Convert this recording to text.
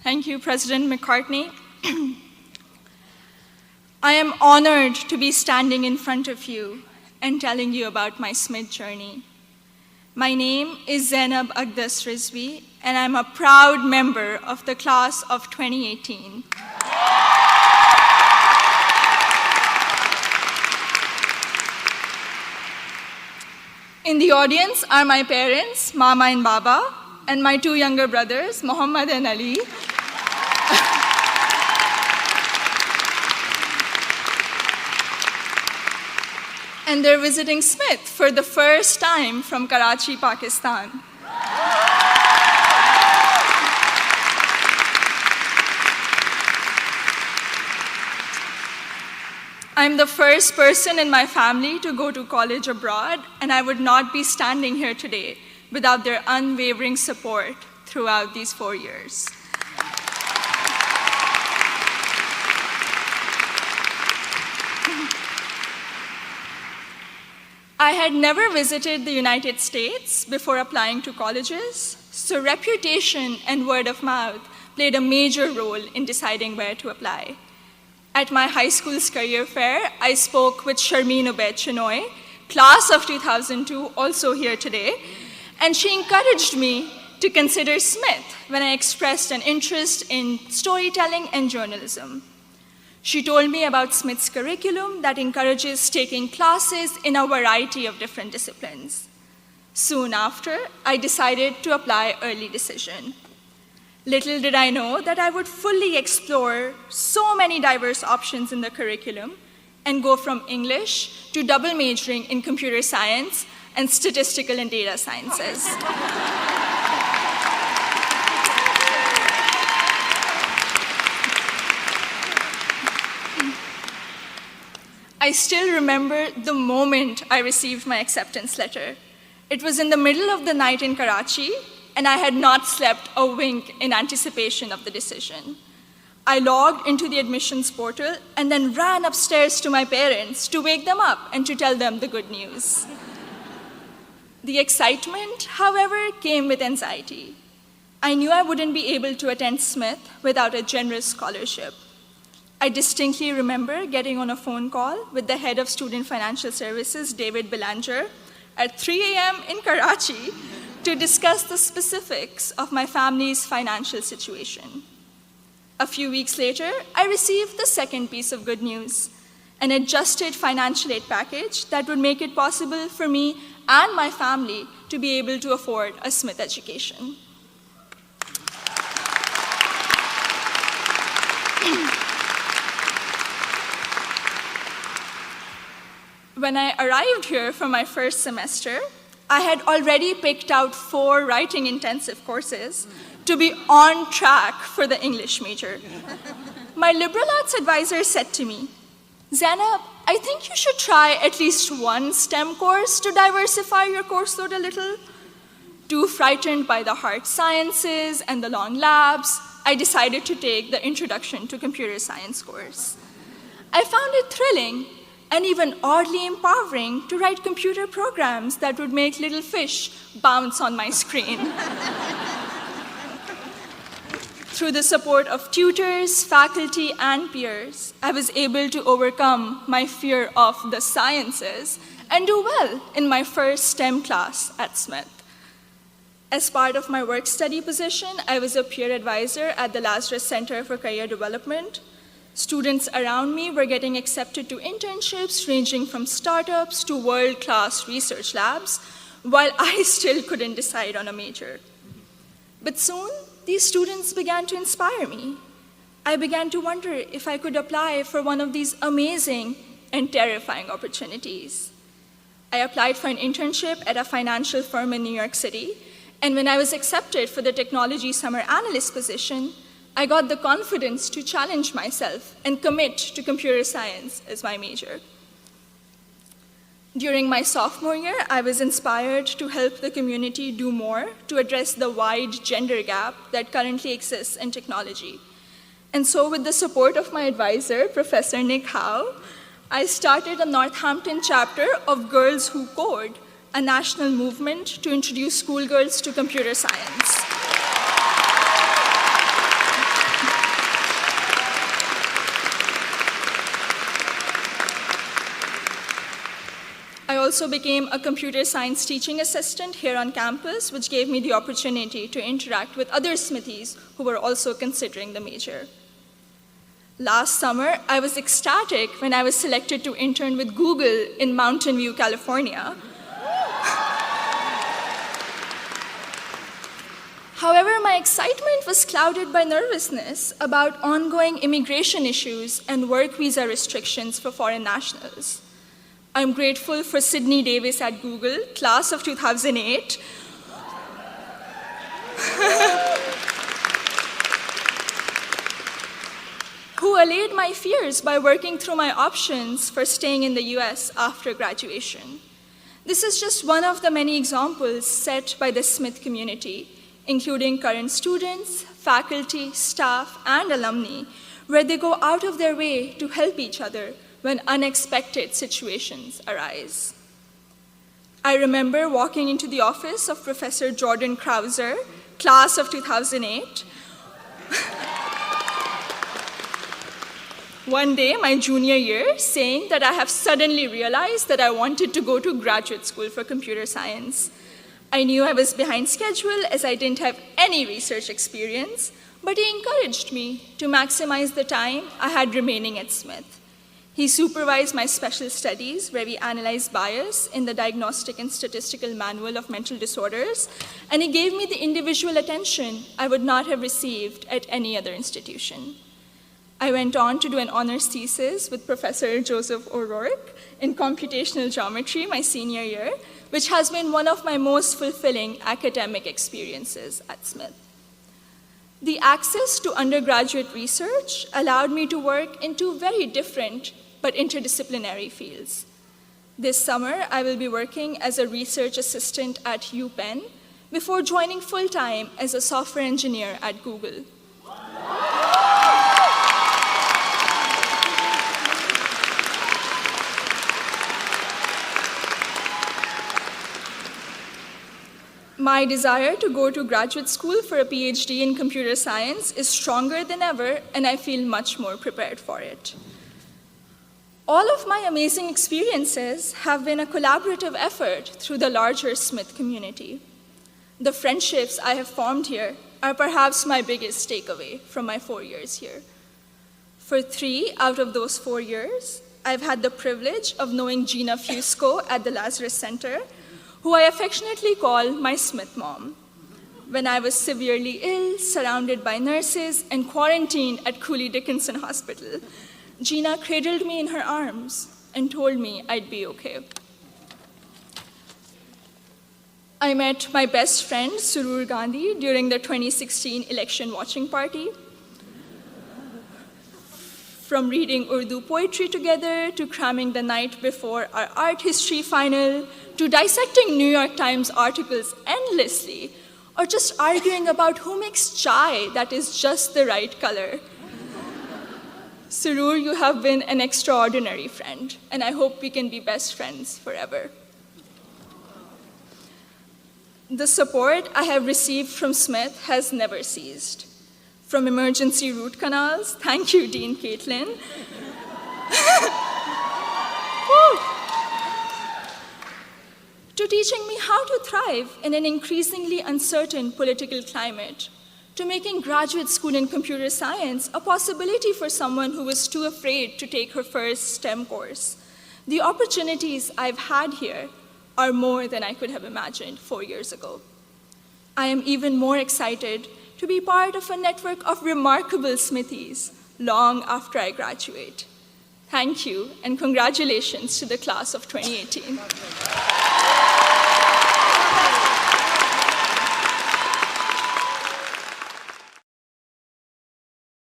Thank you, President McCartney. I am honored to be standing in front of you and telling you about my SMIT journey. My name is Zainab Aqdas Rizvi, and I'm a proud member of the class of 2018. In the audience are my parents, Mama and Baba, and my two younger brothers, Muhammad and Ali. And they're visiting Smith for the first time from Karachi, Pakistan. I'm the first person in my family to go to college abroad, and I would not be standing here today without their unwavering support throughout these 4 years. I had never visited the United States before applying to colleges, so reputation and word of mouth played a major role in deciding where to apply. At my high school's career fair, I spoke with Sharmeen Ubaid Chinoy, class of 2002, also here today, and she encouraged me to consider Smith when I expressed an interest in storytelling and journalism. She told me about Smith's curriculum that encourages taking classes in a variety of different disciplines. Soon after, I decided to apply early decision. Little did I know that I would fully explore so many diverse options in the curriculum and go from English to double majoring in computer science and statistical and data sciences. I still remember the moment I received my acceptance letter. It was in the middle of the night in Karachi, and I had not slept a wink in anticipation of the decision. I logged into the admissions portal and then ran upstairs to my parents to wake them up and to tell them the good news. The excitement, however, came with anxiety. I knew I wouldn't be able to attend Smith without a generous scholarship. I distinctly remember getting on a phone call with the head of Student Financial Services, David Belanger, at 3 a.m. in Karachi to discuss the specifics of my family's financial situation. A few weeks later, I received the second piece of good news, an adjusted financial aid package that would make it possible for me and my family to be able to afford a Smith education. When I arrived here for my first semester, I had already picked out 4 writing intensive courses to be on track for the English major. My liberal arts advisor said to me, "Zainab, I think you should try at least one STEM course to diversify your course load a little." Too frightened by the hard sciences and the long labs, I decided to take the Introduction to Computer Science course. I found it thrilling and even oddly empowering to write computer programs that would make little fish bounce on my screen. Through the support of tutors, faculty, and peers, I was able to overcome my fear of the sciences and do well in my first STEM class at Smith. As part of my work-study position, I was a peer advisor at the Lazarus Center for Career Development. Students around me were getting accepted to internships ranging from startups to world-class research labs, while I still couldn't decide on a major. But soon, these students began to inspire me. I began to wonder if I could apply for one of these amazing and terrifying opportunities. I applied for an internship at a financial firm in New York City, and when I was accepted for the technology summer analyst position, I got the confidence to challenge myself and commit to computer science as my major. During my sophomore year, I was inspired to help the community do more to address the wide gender gap that currently exists in technology. And so with the support of my advisor, Professor Nick Howe, I started a Northampton chapter of Girls Who Code, a national movement to introduce schoolgirls to computer science. also became a computer science teaching assistant here on campus, which gave me the opportunity to interact with other Smithies who were also considering the major. Last summer, I was ecstatic when I was selected to intern with Google in Mountain View, California. However, my excitement was clouded by nervousness about ongoing immigration issues and work visa restrictions for foreign nationals. I'm grateful for Sydney Davis at Google, class of 2008, who allayed my fears by working through my options for staying in the US after graduation. This is just one of the many examples set by the Smith community, including current students, faculty, staff, and alumni, where they go out of their way to help each other when unexpected situations arise. I remember walking into the office of Professor Jordan Krauser, class of 2008, one day, my junior year, saying that I have suddenly realized that I wanted to go to graduate school for computer science. I knew I was behind schedule as I didn't have any research experience, but he encouraged me to maximize the time I had remaining at Smith. He supervised my special studies, where we analyzed bias in the Diagnostic and Statistical Manual of Mental Disorders, and he gave me the individual attention I would not have received at any other institution. I went on to do an honors thesis with Professor Joseph O'Rourke in computational geometry my senior year, which has been one of my most fulfilling academic experiences at Smith. The access to undergraduate research allowed me to work in two very different but interdisciplinary fields. This summer, I will be working as a research assistant at UPenn before joining full-time as a software engineer at Google. My desire to go to graduate school for a PhD in computer science is stronger than ever, and I feel much more prepared for it. All of my amazing experiences have been a collaborative effort through the larger Smith community. The friendships I have formed here are perhaps my biggest takeaway from my 4 years here. For 3 out of those 4 years, I've had the privilege of knowing Gina Fusco at the Lazarus Center, who I affectionately call my Smith mom. When I was severely ill, surrounded by nurses, and quarantined at Cooley Dickinson Hospital, Gina cradled me in her arms and told me I'd be okay. I met my best friend, Surur Gandhi, during the 2016 election watching party. From reading Urdu poetry together, to cramming the night before our art history final, to dissecting New York Times articles endlessly, or just arguing about who makes chai that is just the right color. Surur, you have been an extraordinary friend, and I hope we can be best friends forever. The support I have received from Smith has never ceased. From emergency root canals, thank you, Dean Caitlin, to teaching me how to thrive in an increasingly uncertain political climate, to making graduate school in computer science a possibility for someone who was too afraid to take her first STEM course. The opportunities I've had here are more than I could have imagined 4 years ago. I am even more excited to be part of a network of remarkable Smithies long after I graduate. Thank you, and congratulations to the class of 2018.